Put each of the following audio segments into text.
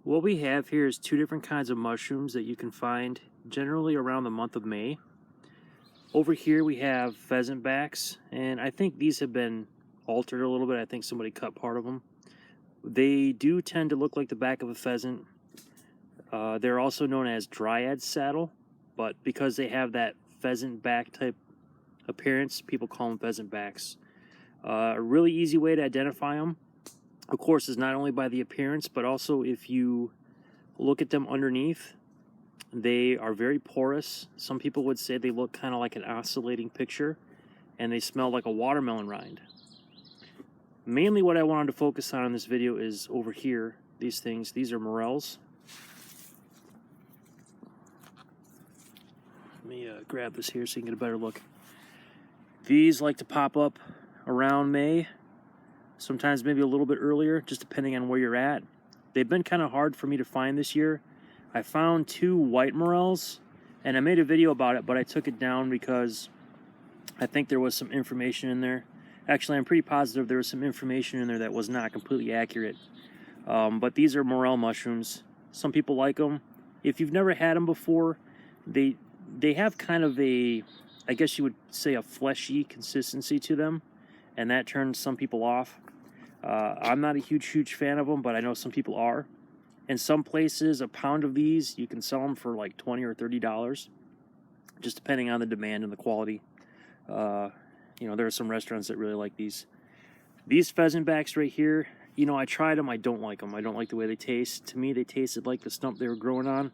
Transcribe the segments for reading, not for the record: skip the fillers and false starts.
What we have here is two different kinds of mushrooms that you can find generally around the month of May. Over here we have pheasantbacks, and I think these have been altered a little bit. I think somebody cut part of them. They do tend to look like the back of a pheasant. They're also known as dryad saddle, but because they have that pheasant back type appearance, people call them pheasantbacks. A really easy way to identify them, of course, is not only by the appearance, but also if you look at them underneath, they are very porous. Some people would say they look kind of like an oscillating picture, and they smell like a watermelon rind. Mainly what I wanted to focus on in this video is over here, these things. These are morels. Let me grab this here so you can get a better look. These like to pop up around May, sometimes maybe a little bit earlier, just depending on where you're at. They've been kind of hard for me to find this year. I found two white morels, and I made a video about it, but I took it down because I think there was some information in there. Actually, I'm pretty positive there was some information in there that was not completely accurate. But these are morel mushrooms. Some people like them. If you've never had them before, they have kind of a, I guess you would say, a fleshy consistency to them, and that turns some people off. I'm not a huge fan of them, but I know some people are. In some places, a pound of these, you can sell them for like $20 or $30, just depending on the demand and the quality. You know, there are some restaurants that really like these. These pheasantbacks right here, you know, I tried them. I don't like them. I don't like the way they taste. To me, they tasted like the stump they were growing on.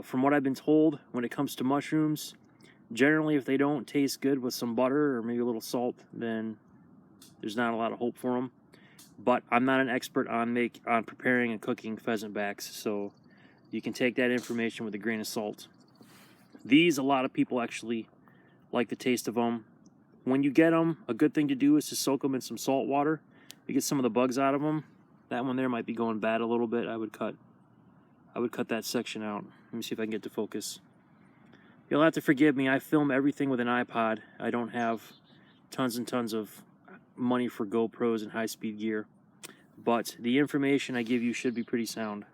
From what I've been told, when it comes to mushrooms, generally if they don't taste good with some butter or maybe a little salt, then there's not a lot of hope for them. But I'm not an expert on preparing and cooking pheasantbacks, so you can take that information with a grain of salt. These, a lot of people actually like the taste of them. When you get them, a good thing to do is to soak them in some salt water to get some of the bugs out of them. That one there might be going bad a little bit. I would cut that section out. Let me see if I can get to focus. You'll have to forgive me. I film everything with an iPod. I don't have tons and tons of money for GoPros and high-speed gear, but the information I give you should be pretty sound.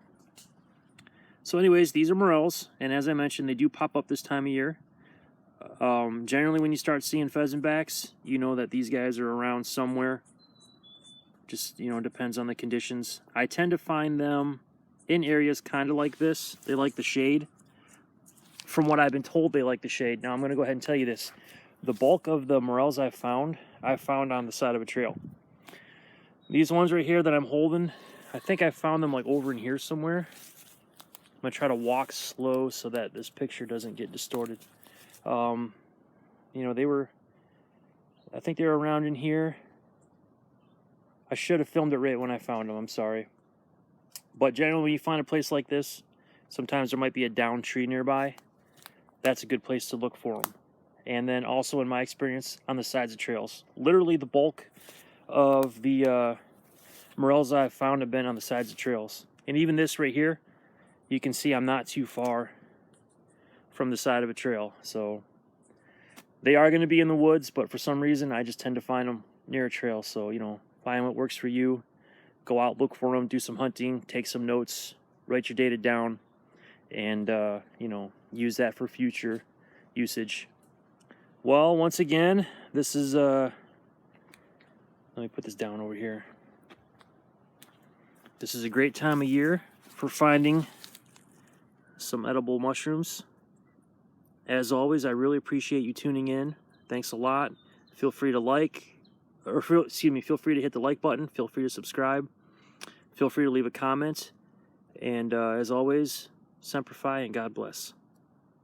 So anyways, these are morels, and as I mentioned, they do pop up this time of year. Generally when you start seeing pheasantbacks, you know that these guys are around somewhere. Just, you know, depends on the conditions. I tend to find them in areas kind of like this. They like the shade. From what I've been told, they like the shade. Now I'm going to go ahead and tell you this. The bulk of the morels I found on the side of a trail. These ones right here that I'm holding, I think I found them like over in here somewhere. I'm going to try to walk slow so that this picture doesn't get distorted. You know, I think they were around in here. I should have filmed it right when I found them, I'm sorry. But generally when you find a place like this, sometimes there might be a downed tree nearby. That's a good place to look for them. And then also in my experience, on the sides of trails. Literally the bulk of the morels I've found have been on the sides of trails. And even this right here, you can see I'm not too far from the side of a trail. So they are going to be in the woods, but for some reason I just tend to find them near a trail. So, you know, find what works for you. Go out, look for them, do some hunting, take some notes, write your data down, and, you know, use that for future usage. Well, once again, this is, let me put this down over here. This is a great time of year for finding some edible mushrooms. As always, I really appreciate you tuning in. Thanks a lot. Feel free to feel free to hit the like button. Feel free to subscribe. Feel free to leave a comment. And as always, Semper Fi and God bless.